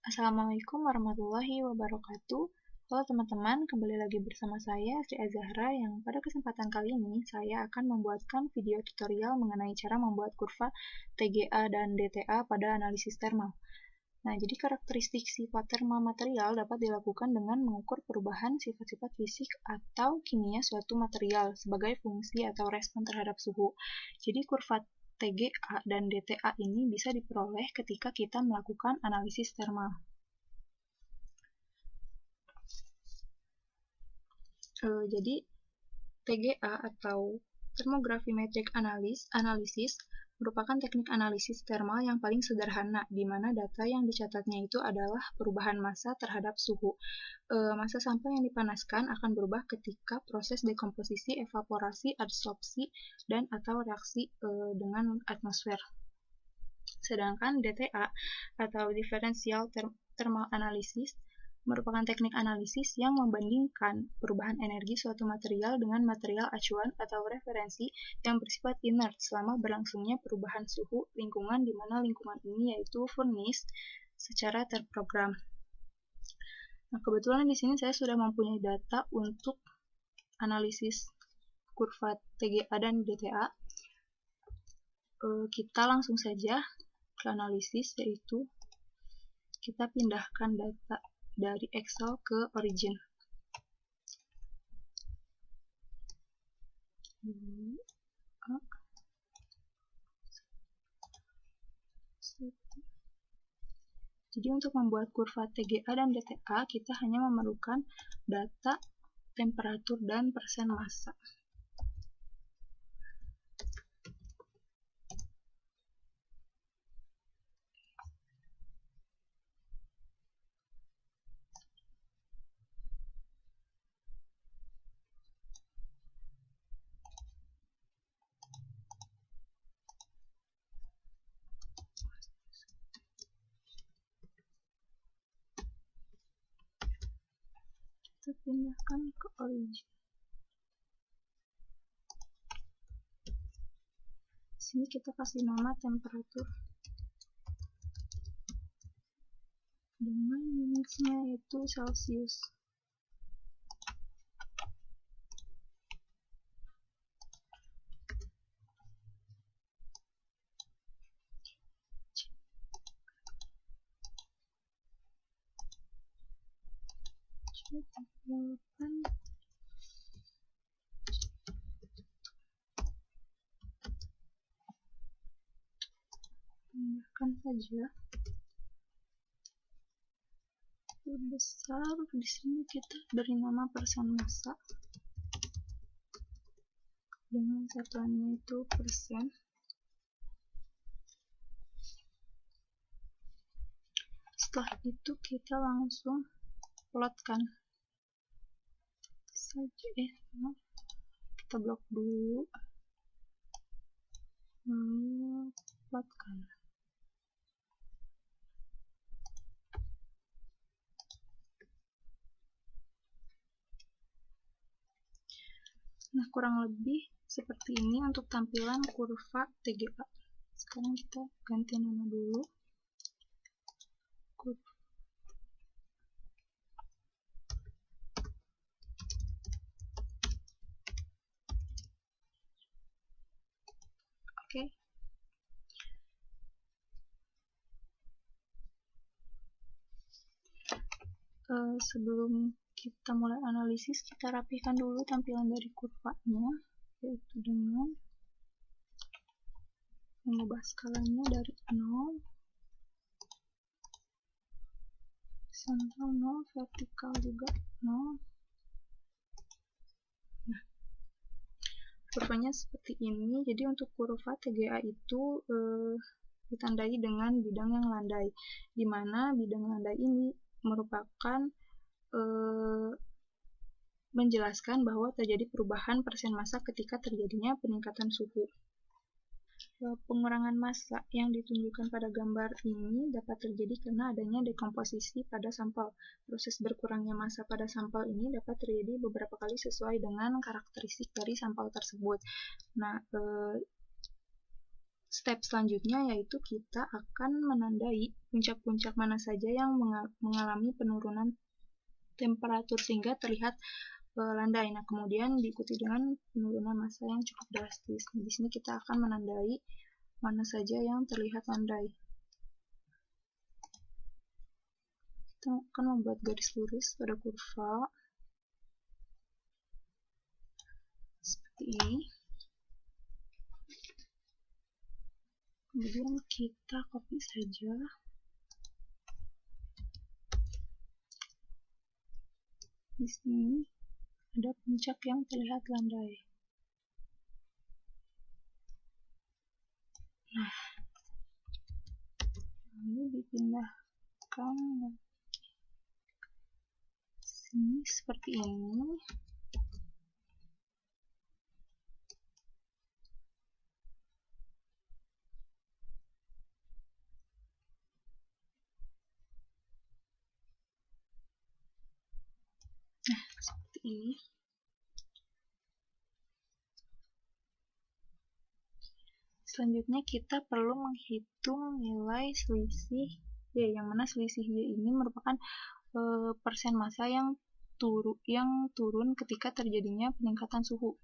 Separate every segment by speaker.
Speaker 1: Assalamualaikum warahmatullahi wabarakatuh. Halo teman-teman, kembali lagi bersama saya Sri Azahra yang pada kesempatan kali ini saya akan membuatkan video tutorial mengenai cara membuat kurva TGA dan DTA pada analisis termal. Nah, jadi karakteristik sifat termal material dapat dilakukan dengan mengukur perubahan sifat-sifat fisik atau kimia suatu material sebagai fungsi atau respon terhadap suhu. Jadi kurva TGA dan DTA ini bisa diperoleh ketika kita melakukan analisis termal. Jadi TGA atau Thermographimetric Analysis merupakan teknik analisis termal yang paling sederhana, di mana data yang dicatatnya itu adalah perubahan massa terhadap suhu. Massa sampel yang dipanaskan akan berubah ketika proses dekomposisi, evaporasi, adsorpsi, dan atau reaksi dengan atmosfer. Sedangkan DTA atau Differential Thermal Analysis merupakan teknik analisis yang membandingkan perubahan energi suatu material dengan material acuan atau referensi yang bersifat inert selama berlangsungnya perubahan suhu lingkungan, di mana lingkungan ini yaitu furnace secara terprogram. Nah, kebetulan di sini saya sudah mempunyai data untuk analisis kurva TGA dan DTA. Kita langsung saja ke analisis, yaitu kita pindahkan data dari Excel ke Origin. Jadi untuk membuat kurva TGA dan DTA, kita hanya memerlukan data temperatur dan persen massa. Kita pindahkan ke Origin. Sini kita kasih nama temperatur dengan unitnya itu Celsius. Pindahkan saja. Besar, di sini kita beri nama persen massa dengan satuannya itu persen. Setelah itu kita langsung plotkan saja, kita blok dulu, lalu plotkan. Nah, kurang lebih seperti ini untuk tampilan kurva TGA. Sekarang kita ganti nama dulu. Kurva. Oke. Sebelum kita mulai analisis, kita rapihkan dulu tampilan dari kurvanya, yaitu dengan mengubah skalanya dari 0, horizontal 0, vertikal juga 0. Nah, kurvanya seperti ini. Jadi untuk kurva TGA itu ditandai dengan bidang yang landai, di mana bidang landai ini merupakan menjelaskan bahwa terjadi perubahan persen massa ketika terjadinya peningkatan suhu. Pengurangan massa yang ditunjukkan pada gambar ini dapat terjadi karena adanya dekomposisi pada sampel. Proses berkurangnya massa pada sampel ini dapat terjadi beberapa kali sesuai dengan karakteristik dari sampel tersebut. Nah, Step selanjutnya yaitu kita akan menandai puncak-puncak mana saja yang mengalami penurunan temperatur sehingga terlihat landai. Nah, kemudian diikuti dengan penurunan massa yang cukup drastis. Nah, di sini kita akan menandai mana saja yang terlihat landai. Kita akan membuat garis lurus pada kurva seperti ini. Kemudian kita copy saja. Di sini ada puncak yang terlihat landai. Nah, lalu dipindahkan sini seperti ini. Nah, seperti ini. Selanjutnya kita perlu menghitung nilai selisih Y, yang mana selisih Y ini merupakan persen massa yang turun ketika terjadinya peningkatan suhu.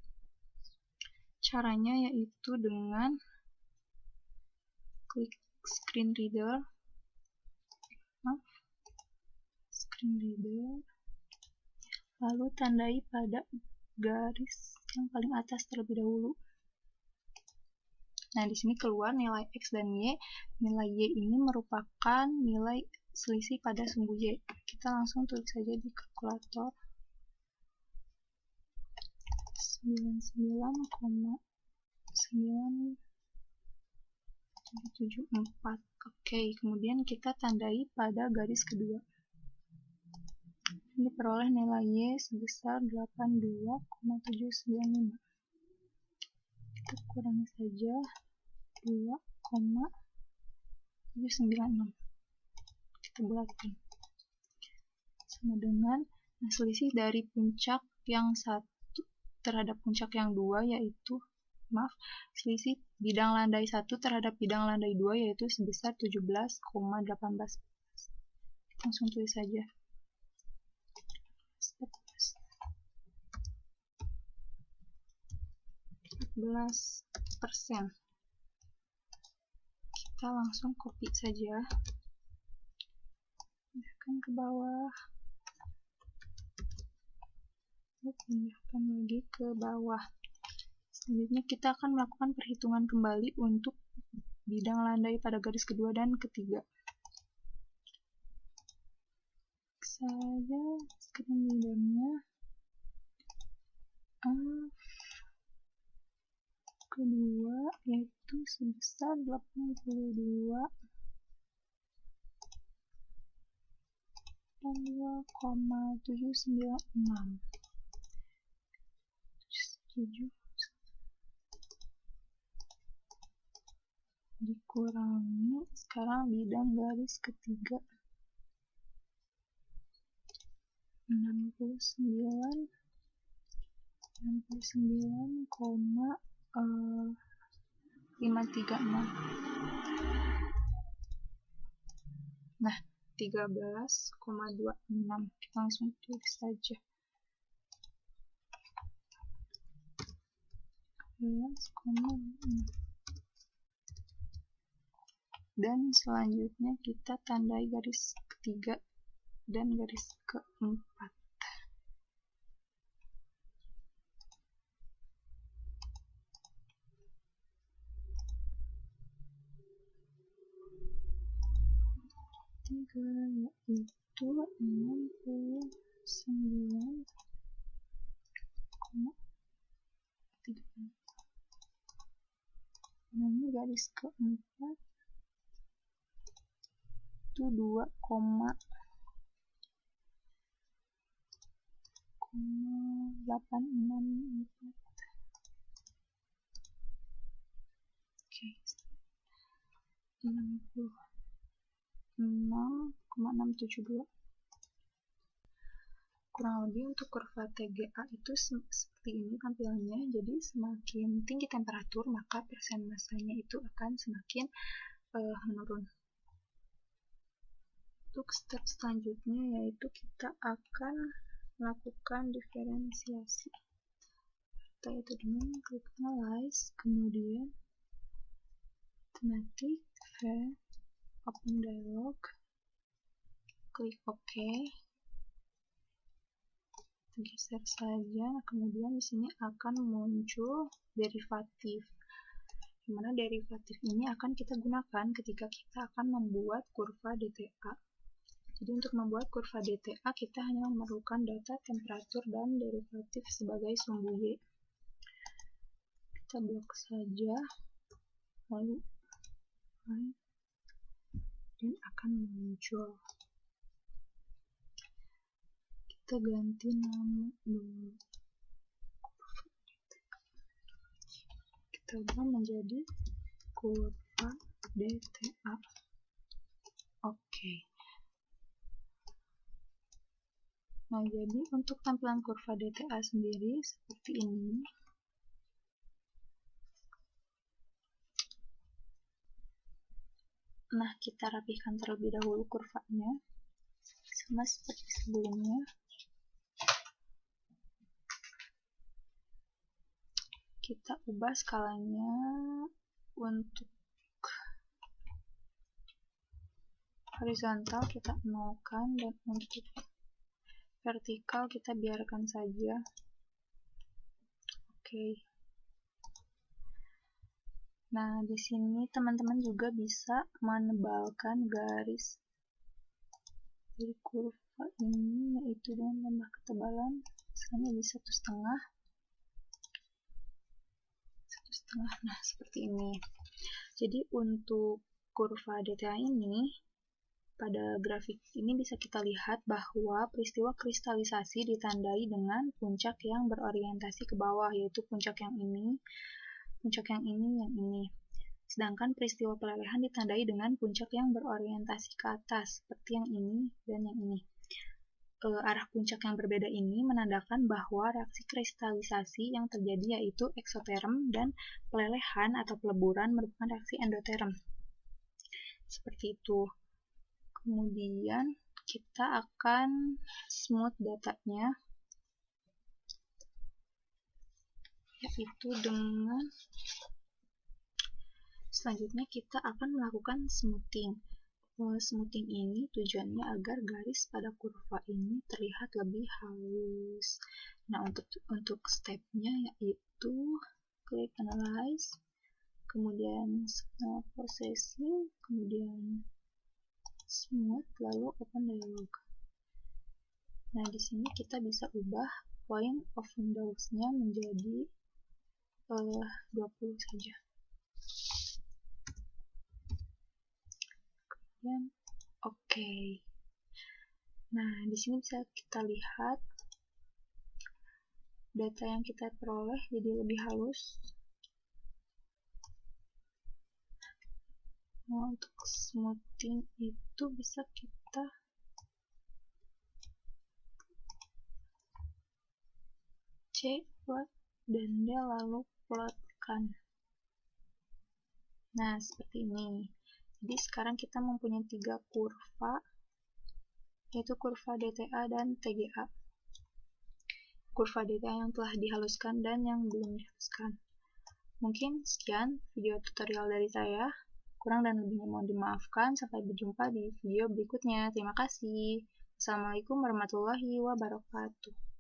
Speaker 1: Caranya yaitu dengan klik screen reader, lalu tandai pada garis yang paling atas terlebih dahulu. Nah, di sini keluar nilai X dan Y. Nilai Y ini merupakan nilai selisih pada sumbu Y. Kita langsung tulis saja di kalkulator. 99,9774. Oke, kemudian kita tandai pada garis kedua. Ini diperoleh nilai Y sebesar 82,795. Kita kurangi saja 2,796. Kita bulatkan. Sama dengan selisih dari puncak yang satu terhadap puncak yang dua yaitu selisih bidang landai 1 terhadap bidang landai 2 yaitu sebesar 17,18. Kita langsung tulis saja. 14%. Kita langsung copy saja, pindahkan ke bawah, pindahkan lagi ke bawah. Selanjutnya kita akan melakukan perhitungan kembali untuk bidang landai pada garis kedua dan ketiga. Saya screen readernya kedua yaitu sebesar 82,796. Dikurangi sekarang bidang garis ketiga 69,536. Nah, 13,26. Kita langsung tulis saja. 13,26. Dan selanjutnya kita tandai garis ketiga dan garis keempat. Yaitu 69,3. Ini garis keempat itu 2,864. Oke, 66,672. Kurang lebih untuk kurva TGA itu seperti ini tampilannya. Jadi semakin tinggi temperatur, maka persen masanya itu akan semakin menurun. Untuk step selanjutnya yaitu kita akan melakukan diferensiasi. Kita itu dengan klik analyze, kemudian thematic, open dialog, klik OK, geser saja. Kemudian di sini akan muncul derivatif, dimana derivatif ini akan kita gunakan ketika kita akan membuat kurva DTA. Jadi untuk membuat kurva DTA kita hanya memerlukan data temperatur dan derivatif sebagai sumbu Y. Kita blok saja, lalu dan akan muncul. Kita ganti nama dulu. Kita ubah menjadi kurva DTA. Oke. Nah, jadi untuk tampilan kurva DTA sendiri seperti ini. Nah, kita rapihkan terlebih dahulu kurvanya, sama seperti sebelumnya. Kita ubah skalanya untuk horizontal kita nolkan, dan untuk vertikal kita biarkan saja. Oke. Nah, di sini teman-teman juga bisa menebalkan garis dari kurva ini, yaitu dengan tambah ketebalan, misalnya di 1,5. Nah, seperti ini. Jadi untuk kurva DTA ini, pada grafik ini bisa kita lihat bahwa peristiwa kristalisasi ditandai dengan puncak yang berorientasi ke bawah, yaitu puncak yang ini, yang ini. Sedangkan peristiwa pelelehan ditandai dengan puncak yang berorientasi ke atas, seperti yang ini dan yang ini. Arah puncak yang berbeda ini menandakan bahwa reaksi kristalisasi yang terjadi yaitu eksoterm, dan pelelehan atau peleburan merupakan reaksi endoterm. Seperti itu. Kemudian kita akan smooth datanya, yaitu dengan selanjutnya kita akan melakukan smoothing. Smoothing ini tujuannya agar garis pada kurva ini terlihat lebih halus. Nah, untuk stepnya yaitu klik analyze, kemudian processing, kemudian smooth, lalu open dialog. Nah, di sini kita bisa ubah point of windows-nya menjadi 20 saja. Kemudian oke. Nah, di sini bisa kita lihat data yang kita peroleh jadi lebih halus. Nah, untuk smoothing itu bisa kita C, plot, dan D, lalu plotkan. Nah, seperti ini. Jadi sekarang kita mempunyai 3 kurva, yaitu kurva DTA dan TGA. Kurva DTA yang telah dihaluskan dan yang belum dihaluskan. Mungkin sekian video tutorial dari saya. Kurang dan lebihnya mohon dimaafkan. Sampai berjumpa di video berikutnya. Terima kasih. Assalamualaikum warahmatullahi wabarakatuh.